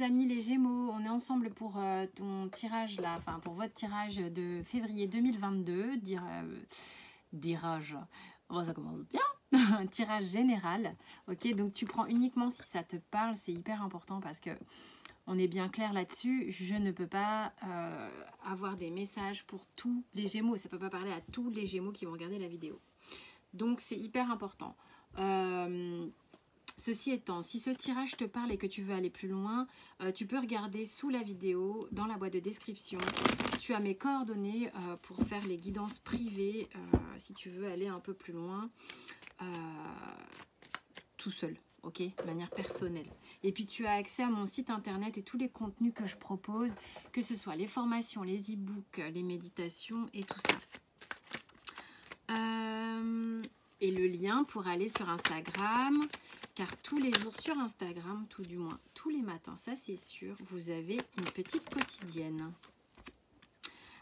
les amis les Gémeaux, on est ensemble pour ton tirage là, enfin pour votre tirage de février 2022, bon, ça commence bien, un tirage général, ok, donc tu prends uniquement si ça te parle, c'est hyper important parce que on est bien clair là-dessus, je ne peux pas avoir des messages pour tous les Gémeaux, ça ne peut pas parler à tous les Gémeaux qui vont regarder la vidéo, donc c'est hyper important. Ceci étant, si ce tirage te parle et que tu veux aller plus loin, tu peux regarder sous la vidéo, dans la boîte de description. Tu as mes coordonnées pour faire les guidances privées si tu veux aller un peu plus loin tout seul, ok, de manière personnelle. Et puis tu as accès à mon site internet et tous les contenus que je propose, que ce soit les formations, les e-books, les méditations et tout ça. Et le lien pour aller sur Instagram, car tous les jours sur Instagram, tout du moins tous les matins, ça c'est sûr, vous avez une petite quotidienne.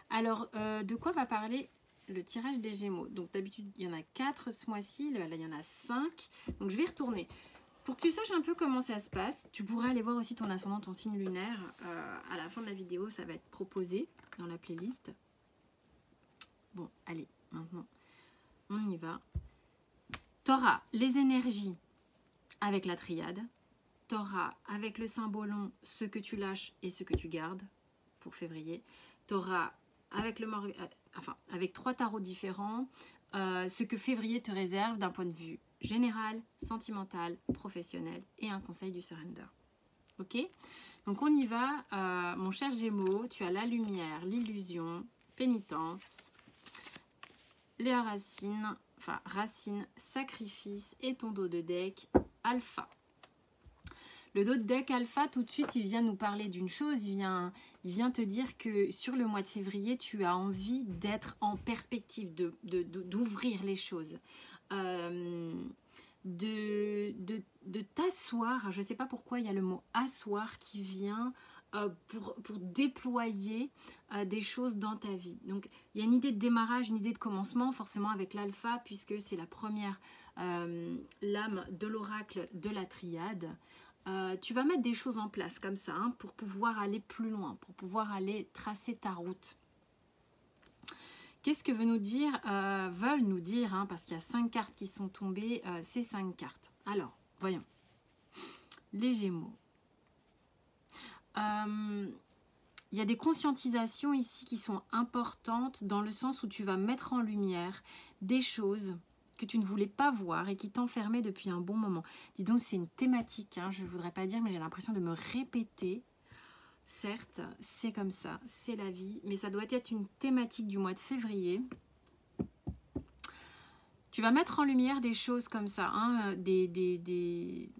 Alors, de quoi va parler le tirage des Gémeaux? Donc d'habitude, il y en a 4 ce mois-ci, là il y en a 5. Donc je vais retourner. Pour que tu saches un peu comment ça se passe, tu pourrais aller voir aussi ton ascendant, ton signe lunaire. À la fin de la vidéo, ça va être proposé dans la playlist. Bon, allez, maintenant, on y va. Tu auras les énergies avec la triade. Tu auras avec le symbolon ce que tu lâches et ce que tu gardes pour février. Tu auras avec, avec 3 tarots différents ce que février te réserve d'un point de vue général, sentimental, professionnel et un conseil du surrender. Ok? Donc on y va, mon cher Gémeaux, tu as la lumière, l'illusion, pénitence, les racines, racine, sacrifice et ton dos de deck alpha. Le dos de deck alpha, tout de suite, il vient nous parler d'une chose, il vient te dire que sur le mois de février, tu as envie d'être en perspective, d'ouvrir les choses, de t'asseoir. Je ne sais pas pourquoi il y a le mot asseoir qui vient pour déployer des choses dans ta vie. Donc, il y a une idée de démarrage, une idée de commencement, forcément avec l'alpha, puisque c'est la première lame de l'oracle de la triade. Tu vas mettre des choses en place comme ça hein, pour pouvoir aller plus loin, pour pouvoir aller tracer ta route. Qu'est-ce que veulent nous dire, hein, parce qu'il y a 5 cartes qui sont tombées, ces 5 cartes. Alors, voyons. Les Gémeaux. Il y a des conscientisations ici qui sont importantes dans le sens où tu vas mettre en lumière des choses que tu ne voulais pas voir et qui t'enfermaient depuis un bon moment. Dis donc, c'est une thématique, hein, je ne voudrais pas dire, mais j'ai l'impression de me répéter. Certes, c'est comme ça, c'est la vie, mais ça doit être une thématique du mois de février. Tu vas mettre en lumière des choses comme ça, hein, des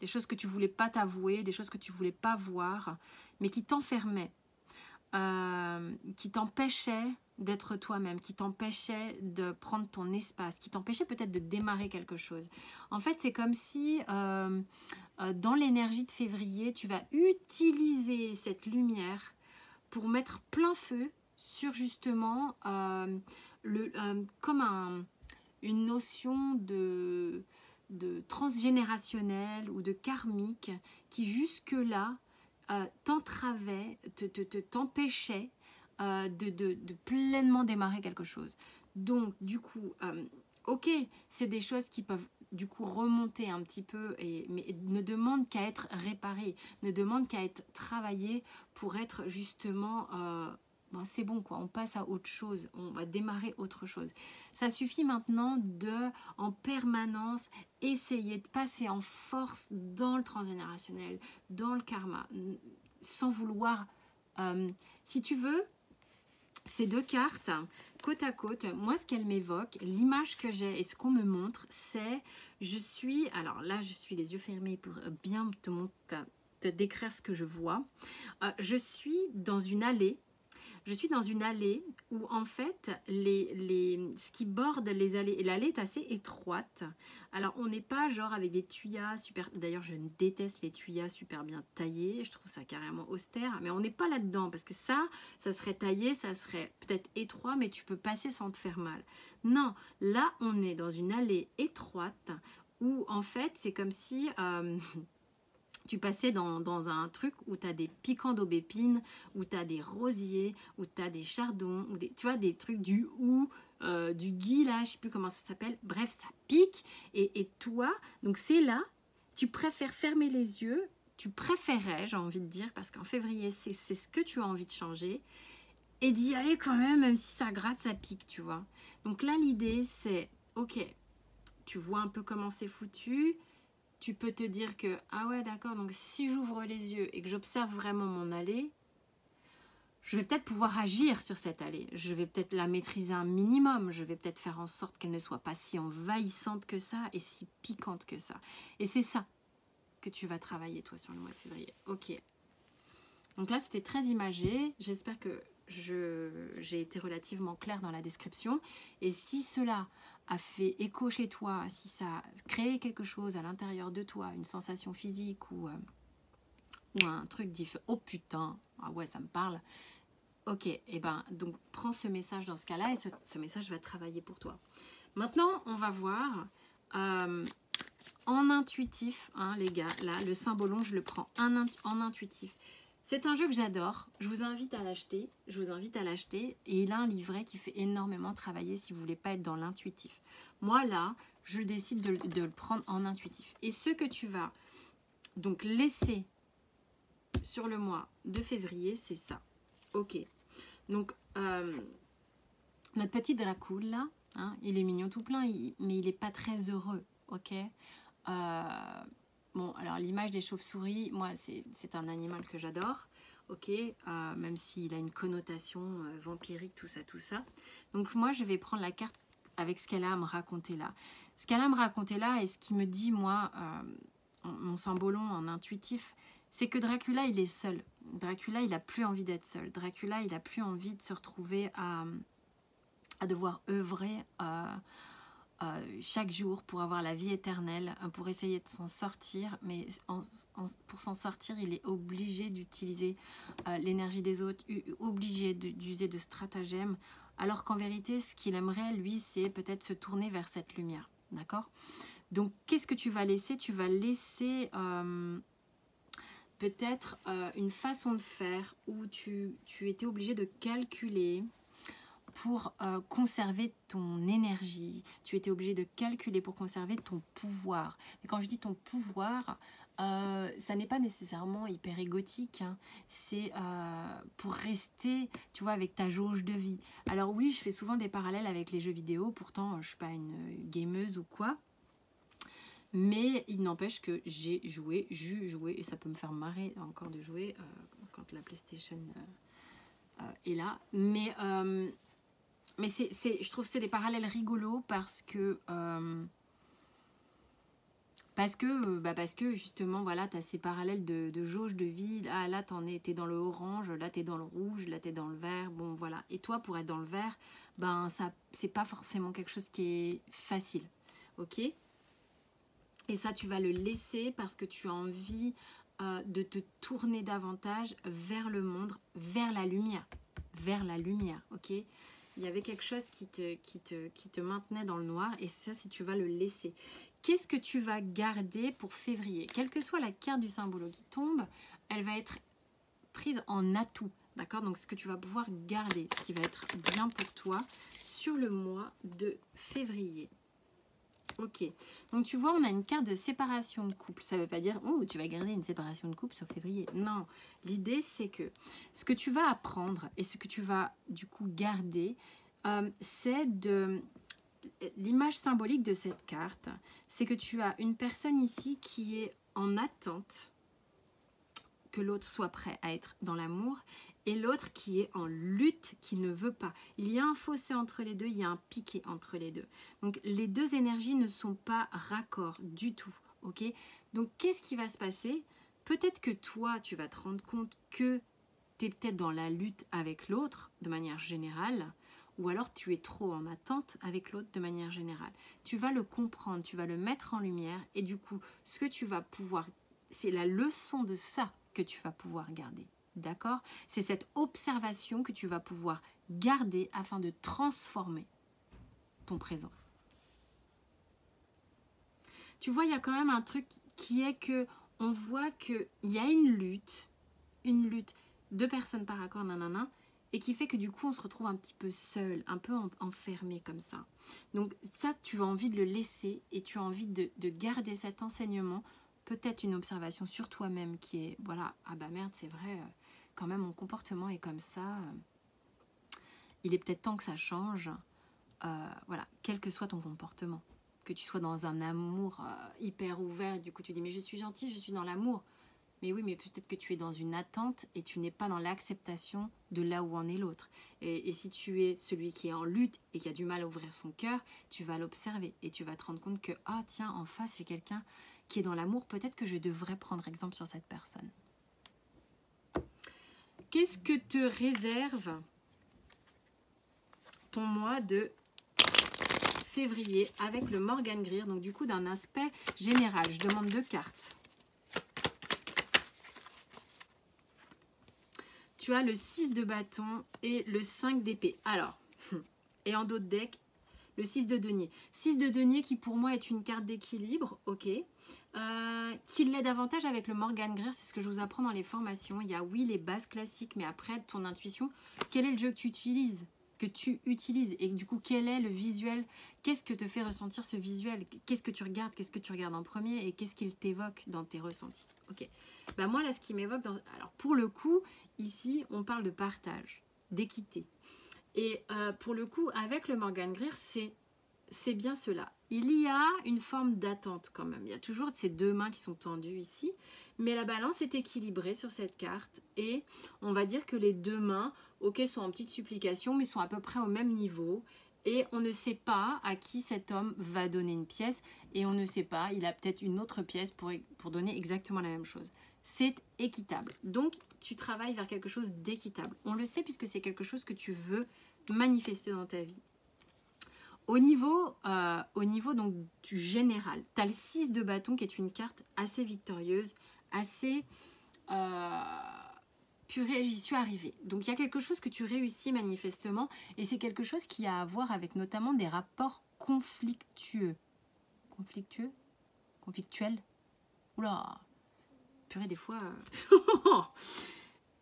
choses que tu ne voulais pas t'avouer, des choses que tu ne voulais pas voir, mais qui t'enfermaient, qui t'empêchaient d'être toi-même, qui t'empêchaient de prendre ton espace, qui t'empêchaient peut-être de démarrer quelque chose. En fait, c'est comme si dans l'énergie de février, tu vas utiliser cette lumière pour mettre plein feu sur justement comme une notion de transgénérationnel ou de karmique qui jusque-là t'entravait, t'empêchait de pleinement démarrer quelque chose. Donc, du coup, ok, c'est des choses qui peuvent du coup remonter un petit peu, mais ne demandent qu'à être réparées, ne demandent qu'à être travaillées pour être justement... c'est bon quoi, on passe à autre chose, on va démarrer autre chose. Ça suffit maintenant de, en permanence, essayer de passer en force dans le transgénérationnel, dans le karma, sans vouloir... si tu veux, ces 2 cartes, côte à côte, moi ce qu'elles m'évoquent, l'image que j'ai et ce qu'on me montre, c'est, alors là je suis les yeux fermés pour bien te décrire ce que je vois. Je suis dans une allée. Je suis dans une allée où en fait, ce qui borde les allées, et l'allée est assez étroite. Alors on n'est pas genre avec des tuyas super... D'ailleurs je déteste les tuyas super bien taillés, je trouve ça carrément austère. Mais on n'est pas là-dedans parce que ça serait taillé, ça serait peut-être étroit, mais tu peux passer sans te faire mal. Non, là on est dans une allée étroite où en fait c'est comme si... tu passais dans un truc où tu as des piquants d'aubépine, où tu as des rosiers, où tu as des chardons, ou tu vois, des trucs du hou, du gui, là, je sais plus comment ça s'appelle. Bref, ça pique. Et toi, donc c'est là, tu préfères fermer les yeux, tu préférais, j'ai envie de dire, parce qu'en février, c'est ce que tu as envie de changer, et d'y aller quand même si ça gratte, ça pique, tu vois. Donc là, l'idée, c'est, ok, tu vois un peu comment c'est foutu. Tu peux te dire que, ah ouais, d'accord, donc si j'ouvre les yeux et que j'observe vraiment mon allée, je vais peut-être pouvoir agir sur cette allée. Je vais peut-être la maîtriser un minimum. Je vais peut-être faire en sorte qu'elle ne soit pas si envahissante que ça et si piquante que ça. Et c'est ça que tu vas travailler, toi, sur le mois de février. Ok. Donc là, c'était très imagé. J'espère que j'ai été relativement claire dans la description. Et si cela a fait écho chez toi, si ça a créé quelque chose à l'intérieur de toi, une sensation physique ou un truc différent, oh putain, ah ouais, ça me parle. Ok, et ben donc prends ce message dans ce cas-là et ce message va travailler pour toi. Maintenant, on va voir en intuitif, hein, les gars. Là, le symbolon, je le prends en intuitif. C'est un jeu que j'adore, je vous invite à l'acheter, et il a un livret qui fait énormément travailler si vous ne voulez pas être dans l'intuitif. Moi là, je décide de le prendre en intuitif. Et ce que tu vas donc laisser sur le mois de février, c'est ça. Ok, donc notre petit Dracul là, hein, il est mignon tout plein, mais il n'est pas très heureux, ok. Bon, alors l'image des chauves-souris, moi, c'est un animal que j'adore, ok, même s'il a une connotation vampirique, tout ça. Donc moi, je vais prendre la carte avec ce qu'elle a à me raconter là. Ce qu'elle a à me raconter là et ce qui me dit, moi, mon symbolon en intuitif, c'est que Dracula, il est seul. Dracula, il n'a plus envie d'être seul. Dracula, il n'a plus envie de se retrouver à devoir œuvrer chaque jour pour avoir la vie éternelle, pour essayer de s'en sortir, mais pour s'en sortir, il est obligé d'utiliser l'énergie des autres, obligé d'user de stratagèmes, alors qu'en vérité, ce qu'il aimerait, lui, c'est peut-être se tourner vers cette lumière, d'accord? Donc, qu'est-ce que tu vas laisser? Tu vas laisser peut-être une façon de faire où tu étais obligé de calculer pour conserver ton énergie. Tu étais obligé de calculer pour conserver ton pouvoir. Mais quand je dis ton pouvoir, ça n'est pas nécessairement hyper égotique, hein. C'est pour rester, tu vois, avec ta jauge de vie. Alors oui, je fais souvent des parallèles avec les jeux vidéo, pourtant je ne suis pas une gameuse ou quoi. Mais il n'empêche que j'ai joué, et ça peut me faire marrer encore de jouer quand la PlayStation est là. Mais je trouve que c'est des parallèles rigolos parce que justement, voilà, tu as ces parallèles de jauge de vie. Là t'es dans le orange, là t'es dans le rouge, là t'es dans le vert. Bon, voilà. Et toi, pour être dans le vert, ben, c'est pas forcément quelque chose qui est facile. Ok ? Et ça, tu vas le laisser parce que tu as envie de te tourner davantage vers le monde, vers la lumière. Vers la lumière, ok ? Il y avait quelque chose qui te maintenait dans le noir et ça, si tu vas le laisser. Qu'est-ce que tu vas garder pour février? Quelle que soit la carte du symbolo qui tombe, elle va être prise en atout, d'accord? Donc, ce que tu vas pouvoir garder, ce qui va être bien pour toi sur le mois de février. Ok, donc tu vois, on a une carte de séparation de couple. Ça ne veut pas dire, oh, tu vas garder une séparation de couple sur février. Non, l'idée c'est que ce que tu vas apprendre et ce que tu vas du coup garder, c'est de... L'image symbolique de cette carte, c'est que tu as une personne ici qui est en attente que l'autre soit prêt à être dans l'amour et l'autre qui est en lutte, qui ne veut pas. Il y a un fossé entre les deux, il y a un piqué entre les deux. Donc les deux énergies ne sont pas raccords du tout, ok? Donc qu'est-ce qui va se passer? Peut-être que toi, tu vas te rendre compte que tu es peut-être dans la lutte avec l'autre de manière générale, ou alors tu es trop en attente avec l'autre de manière générale. Tu vas le comprendre, tu vas le mettre en lumière et du coup, ce que tu vas pouvoir, c'est la leçon de ça que tu vas pouvoir garder. D'accord? C'est cette observation que tu vas pouvoir garder afin de transformer ton présent. Tu vois, il y a quand même un truc qui est que on voit qu'il y a une lutte, deux personnes par accord, nanana, et qui fait que du coup on se retrouve un petit peu seul, un peu enfermé comme ça. Donc ça, tu as envie de le laisser et tu as envie de garder cet enseignement, peut-être une observation sur toi-même qui est, voilà, ah bah merde, c'est vrai, quand même mon comportement est comme ça, il est peut-être temps que ça change, voilà, quel que soit ton comportement. Que tu sois dans un amour hyper ouvert, du coup tu dis mais je suis gentille, je suis dans l'amour. Mais oui, mais peut-être que tu es dans une attente et tu n'es pas dans l'acceptation de là où en est l'autre. Et si tu es celui qui est en lutte et qui a du mal à ouvrir son cœur, tu vas l'observer et tu vas te rendre compte que, ah tiens, en face, j'ai quelqu'un qui est dans l'amour, peut-être que je devrais prendre exemple sur cette personne. Qu'est-ce que te réserve ton mois de février avec le Morgan Greer? Donc du coup, d'un aspect général, je demande 2 cartes. Tu as le 6 de bâton et le 5 d'épée. Alors, et en d'autres decks, le 6 de denier. 6 de denier qui pour moi est une carte d'équilibre, ok. Qui l'est davantage avec le Morgan Greer, c'est ce que je vous apprends dans les formations. Il y a oui les bases classiques, mais après ton intuition, quel est le jeu que tu utilises? Et du coup quel est le visuel, qu'est-ce que te fait ressentir ce visuel, qu'est-ce que tu regardes en premier et qu'est-ce qu'il t'évoque dans tes ressentis. Ok, bah moi là ce qui m'évoque, alors pour le coup ici on parle de partage, d'équité et pour le coup avec le Morgan Greer c'est bien cela. Il y a une forme d'attente quand même, il y a toujours ces deux mains qui sont tendues ici, mais la balance est équilibrée sur cette carte et on va dire que les deux mains, ok, sont en petite supplication, mais sont à peu près au même niveau. Et on ne sait pas à qui cet homme va donner une pièce. Et on ne sait pas, il a peut-être une autre pièce pour donner exactement la même chose. C'est équitable. Donc, tu travailles vers quelque chose d'équitable. On le sait puisque c'est quelque chose que tu veux manifester dans ta vie. Au niveau donc, du général, tu as le 6 de bâton qui est une carte assez victorieuse, assez... purée, j'y suis arrivée. Donc il y a quelque chose que tu réussis manifestement et c'est quelque chose qui a à voir avec notamment des rapports conflictueux. Conflictuels. Oula, purée des fois...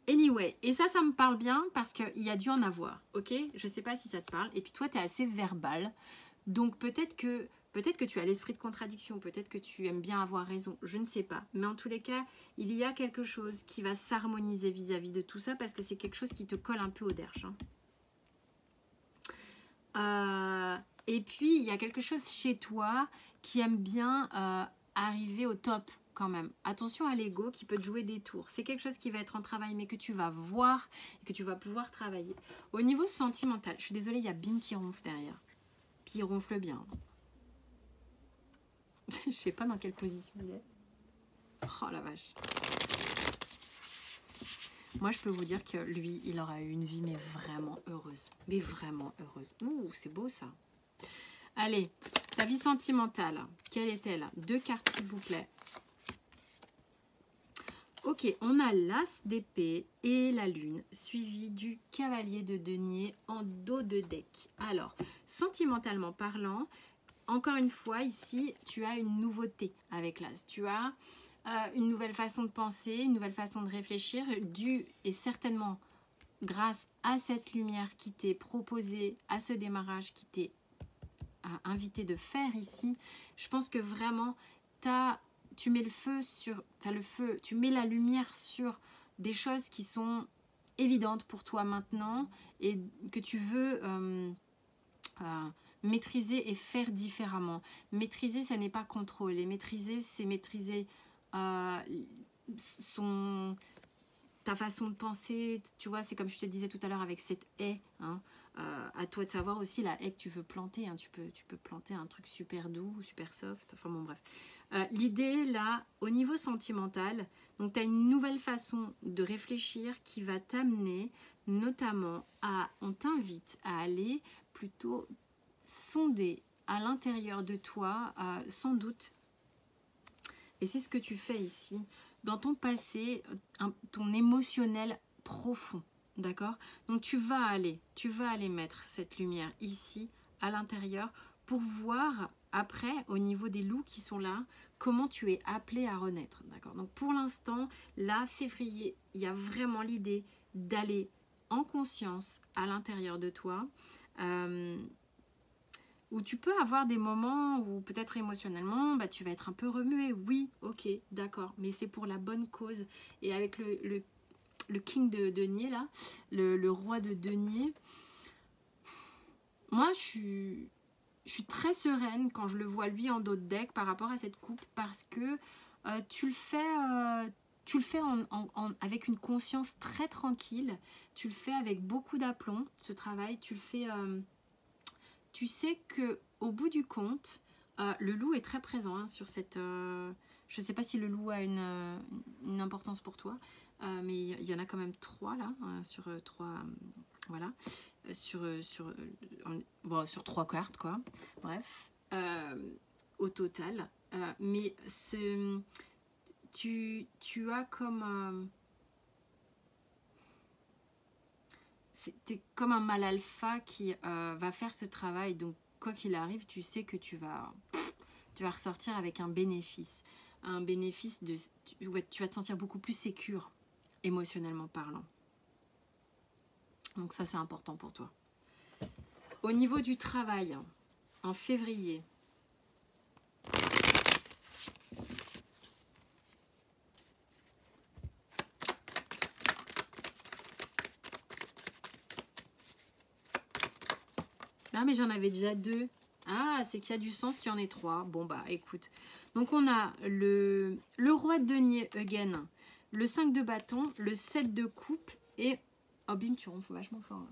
Anyway, et ça me parle bien parce qu'il y a dû en avoir, ok? Je sais pas si ça te parle. Et puis toi, tu es assez verbal. Donc peut-être que tu as l'esprit de contradiction, peut-être que tu aimes bien avoir raison, je ne sais pas. Mais en tous les cas, il y a quelque chose qui va s'harmoniser vis-à-vis de tout ça parce que c'est quelque chose qui te colle un peu au derche. Et puis, il y a quelque chose chez toi qui aime bien arriver au top quand même. Attention à l'ego qui peut te jouer des tours. C'est quelque chose qui va être en travail mais que tu vas voir et que tu vas pouvoir travailler. Au niveau sentimental, je suis désolée, il y a Bim qui ronfle derrière. Puis il ronfle bien. Je sais pas dans quelle position il est. Oh la vache. Moi je peux vous dire que lui, il aura eu une vie mais vraiment heureuse. Mais vraiment heureuse. Ouh, c'est beau ça. Allez, ta vie sentimentale, quelle est-elle? 2 cartes s'il vous plaît. Ok, on a l'as d'épée et la lune, suivi du cavalier de denier en dos de deck. Alors, sentimentalement parlant, encore une fois, ici, tu as une nouveauté avec l'as. Tu as une nouvelle façon de penser, une nouvelle façon de réfléchir, due et certainement grâce à cette lumière qui t'est proposée, à ce démarrage qui t'est invité de faire ici. Je pense que vraiment, tu mets le feu sur... Enfin, le feu, tu mets la lumière sur des choses qui sont évidentes pour toi maintenant et que tu veux... maîtriser et faire différemment. Maîtriser, ça n'est pas contrôler. Maîtriser, c'est maîtriser ta façon de penser. Tu vois, c'est comme je te disais tout à l'heure avec cette haie. Hein. À toi de savoir aussi la haie que tu veux planter. Hein. Tu peux planter un truc super doux, super soft. Enfin bon, bref. L'idée, là, au niveau sentimental, donc tu as une nouvelle façon de réfléchir qui va t'amener notamment à... On t'invite à aller plutôt sonder à l'intérieur de toi, sans doute, et c'est ce que tu fais ici, dans ton passé, ton émotionnel profond, d'accord? Donc tu vas aller mettre cette lumière ici, à l'intérieur, pour voir après, au niveau des loups qui sont là, comment tu es appelé à renaître, d'accord? Donc pour l'instant, là, février, il y a vraiment l'idée d'aller en conscience à l'intérieur de toi, où tu peux avoir des moments où peut-être émotionnellement, bah, tu vas être un peu remué. Oui, ok, d'accord, mais c'est pour la bonne cause. Et avec le king de denier, là, le roi de denier, moi, je suis très sereine quand je le vois lui en dos de deck par rapport à cette coupe, parce que tu le fais avec une conscience très tranquille, tu le fais avec beaucoup d'aplomb, ce travail, tu le fais... tu sais que au bout du compte, le loup est très présent hein, sur cette... je ne sais pas si le loup a une importance pour toi, mais il y en a quand même 3 là, sur 3... voilà, bon, sur 3 cartes quoi, bref, au total. Mais tu as comme... t'es comme un mâle alpha qui va faire ce travail, donc quoi qu'il arrive, tu sais que tu vas ressortir avec un bénéfice de... tu vas te sentir beaucoup plus sécure, émotionnellement parlant. Donc ça, c'est important pour toi. Au niveau du travail, en février, ah mais j'en avais déjà 2. Ah, c'est qu'il y a du sens qu'il y en ait 3. Bon bah écoute. Donc on a le roi de denier again, le 5 de bâton, le 7 de coupe et... Oh bim, tu ronfles vachement fort.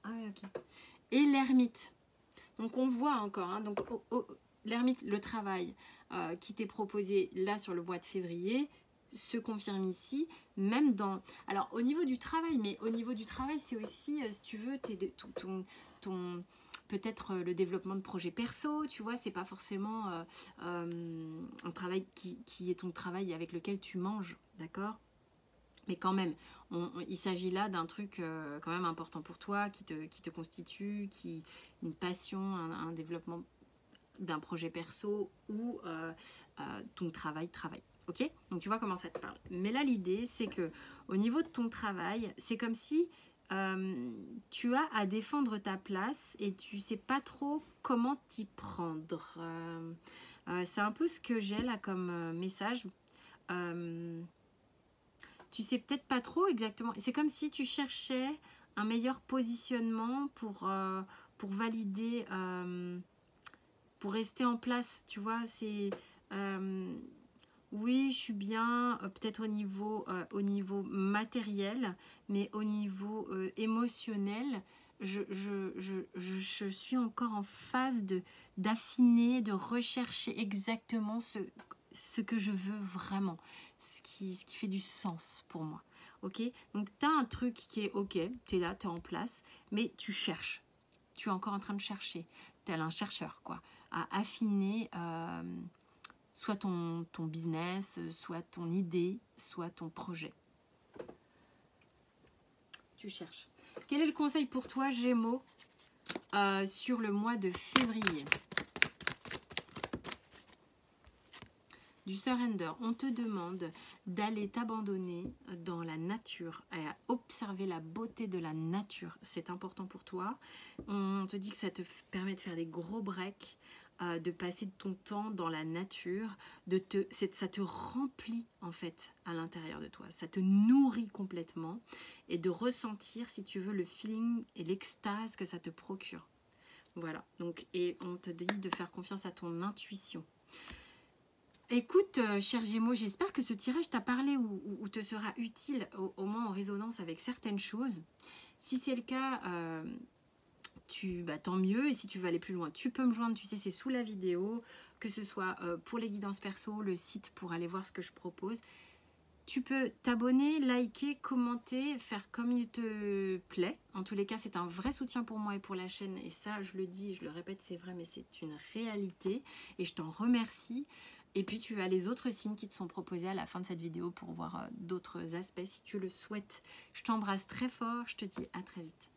Ah ouais, ok. Et l'ermite. Donc on voit encore, hein, donc l'ermite, le travail qui t'est proposé là sur le mois de février se confirme ici, même dans... Alors au niveau du travail, mais au niveau du travail c'est aussi, si tu veux, ton peut-être le développement de projets perso, tu vois, c'est pas forcément un travail qui est ton travail avec lequel tu manges, d'accord? Mais quand même, il s'agit là d'un truc quand même important pour toi, qui te constitue, une passion, un développement d'un projet perso ou ton travail. Ok? Donc tu vois comment ça te parle. Mais là, l'idée, c'est que au niveau de ton travail, c'est comme si tu as à défendre ta place et tu sais pas trop comment t'y prendre. C'est un peu ce que j'ai là comme message. Tu sais peut-être pas trop exactement. C'est comme si tu cherchais un meilleur positionnement pour valider, pour rester en place. Tu vois, c'est... oui, je suis bien, peut-être au niveau matériel, mais au niveau émotionnel, je suis encore en phase d'affiner, de rechercher exactement ce que je veux vraiment, ce qui fait du sens pour moi. Ok? Donc, tu as un truc qui est ok, tu es là, tu es en place, mais tu cherches. Tu es encore en train de chercher. Tel un chercheur, quoi, à affiner soit ton business, soit ton idée, soit ton projet. Tu cherches. Quel est le conseil pour toi, Gémeaux, sur le mois de février? Du surrender, on te demande d'aller t'abandonner dans la nature, à observer la beauté de la nature. C'est important pour toi. On te dit que ça te permet de faire des gros breaks, de passer ton temps dans la nature, ça te remplit en fait à l'intérieur de toi, ça te nourrit complètement et de ressentir, si tu veux, le feeling et l'extase que ça te procure. Voilà, donc, et on te dit de faire confiance à ton intuition. Écoute, cher Gémeaux, j'espère que ce tirage t'a parlé ou te sera utile, au moins en résonance avec certaines choses. Si c'est le cas, tant mieux. Et si tu veux aller plus loin, tu peux me joindre, tu sais, c'est sous la vidéo, que ce soit pour les guidances perso, le site pour aller voir ce que je propose. Tu peux t'abonner, liker, commenter, faire comme il te plaît. En tous les cas, c'est un vrai soutien pour moi et pour la chaîne. Et ça, je le dis, je le répète, c'est vrai, mais c'est une réalité. Et je t'en remercie. Et puis, tu as les autres signes qui te sont proposés à la fin de cette vidéo pour voir d'autres aspects si tu le souhaites. Je t'embrasse très fort. Je te dis à très vite.